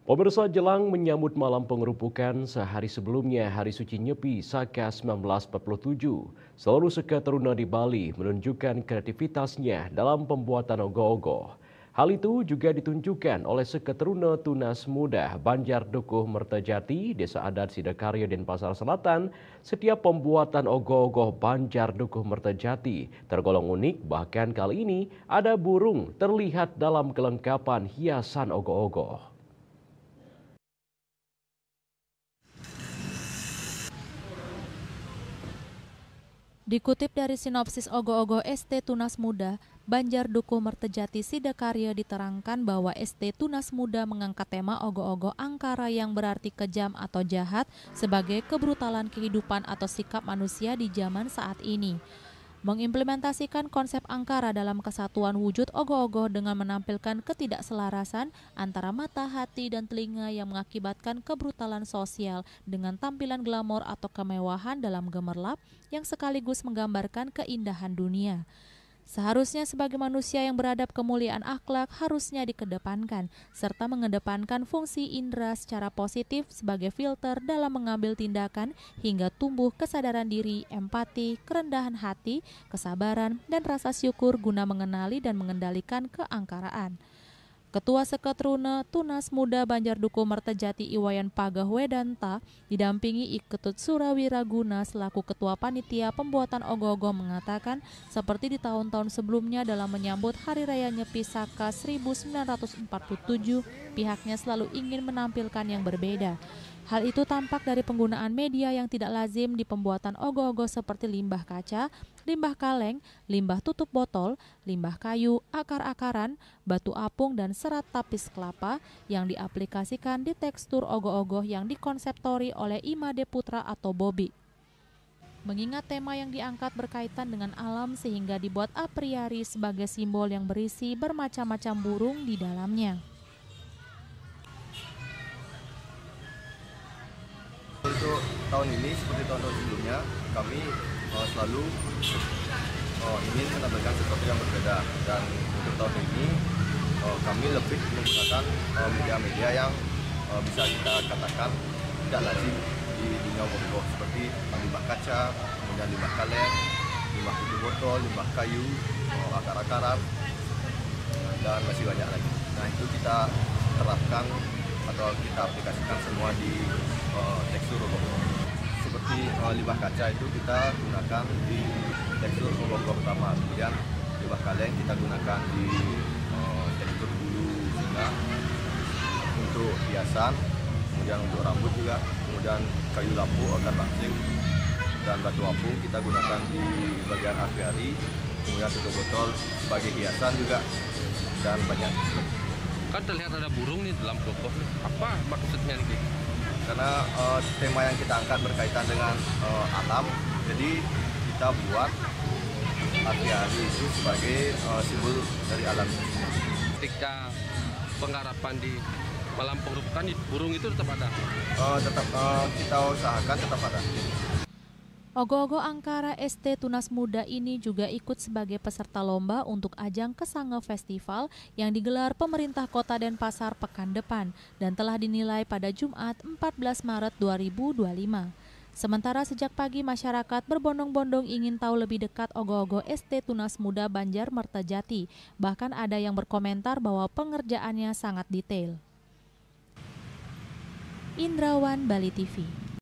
Pemirsa, jelang menyambut malam pengerupukan sehari sebelumnya Hari Suci Nyepi Saka 1947, seluruh seketeruna di Bali menunjukkan kreativitasnya dalam pembuatan ogoh-ogoh. Hal itu juga ditunjukkan oleh seketeruna tunas muda Banjar Dukuh Mertajati, Desa Adat Sidakarya Denpasar Selatan. Setiap pembuatan ogoh-ogoh Banjar Dukuh Mertajati tergolong unik, bahkan kali ini ada burung terlihat dalam kelengkapan hiasan ogoh-ogoh. Dikutip dari sinopsis ogoh-ogoh ST Tunas Muda, Banjar Dukuh Mertajati Sidakarya diterangkan bahwa ST Tunas Muda mengangkat tema ogoh-ogoh angkara yang berarti kejam atau jahat sebagai kebrutalan kehidupan atau sikap manusia di zaman saat ini. Mengimplementasikan konsep angkara dalam kesatuan wujud ogoh-ogoh dengan menampilkan ketidakselarasan antara mata, hati, dan telinga yang mengakibatkan kebrutalan sosial dengan tampilan glamor atau kemewahan dalam gemerlap yang sekaligus menggambarkan keindahan dunia. Seharusnya sebagai manusia yang beradab, kemuliaan akhlak harusnya dikedepankan, serta mengedepankan fungsi indera secara positif sebagai filter dalam mengambil tindakan hingga tumbuh kesadaran diri, empati, kerendahan hati, kesabaran, dan rasa syukur guna mengenali dan mengendalikan keangkaraan. Ketua Seketruna Tunas Muda Banjar Dukuh Mertajati Iwayan Pagah Wedanta didampingi Iketut Surawiraguna selaku Ketua Panitia Pembuatan Ogoh-ogoh mengatakan seperti di tahun-tahun sebelumnya dalam menyambut Hari Raya Nyepi Saka 1947, pihaknya selalu ingin menampilkan yang berbeda. Hal itu tampak dari penggunaan media yang tidak lazim di pembuatan ogoh-ogoh seperti limbah kaca, limbah kaleng, limbah tutup botol, limbah kayu, akar-akaran, batu apung, dan serat tapis kelapa yang diaplikasikan di tekstur ogoh-ogoh yang dikonseptori oleh Imade Putra atau Bobby. Mengingat tema yang diangkat berkaitan dengan alam sehingga dibuat apriari sebagai simbol yang berisi bermacam-macam burung di dalamnya. Untuk tahun ini seperti tahun-tahun sebelumnya, kami selalu ingin menampilkan sesuatu yang berbeda, dan untuk tahun ini kami lebih menggunakan media-media yang bisa kita katakan tidak lazim di dunia ogoh-ogoh, seperti limbah kaca, kemudian limbah kaleng, limbah tutup botol, limbah kayu, akar-akaran, dan masih banyak lagi. Nah, itu kita terapkan atau kita aplikasikan semua di tekstur ogoh-ogoh. Seperti limbah kaca itu kita gunakan di tekstur ogoh-ogoh pertama, kemudian limbah kaleng kita gunakan di tekstur bulu singa untuk hiasan, kemudian untuk rambut juga, kemudian kayu lampu, akar langsing, dan batu apung kita gunakan di bagian aviari, kemudian tutup botol sebagai hiasan juga, dan banyak. Kan terlihat ada burung nih dalam ogoh. Apa maksudnya nih? Karena tema yang kita angkat berkaitan dengan alam, jadi kita buat aviari itu sebagai simbol dari alam. Ketika penggarapan di malam pengerupukan, burung itu tetap ada? Tetap kita usahakan tetap ada. Ogoh-ogoh angkara ST Tunas Muda ini juga ikut sebagai peserta lomba untuk ajang Kesange Festival yang digelar pemerintah Kota Denpasar pekan depan dan telah dinilai pada Jumat 14 Maret 2025. Sementara sejak pagi masyarakat berbondong-bondong ingin tahu lebih dekat ogoh-ogoh ST Tunas Muda Banjar Mertajati. Bahkan ada yang berkomentar bahwa pengerjaannya sangat detail. Indrawan, Bali TV.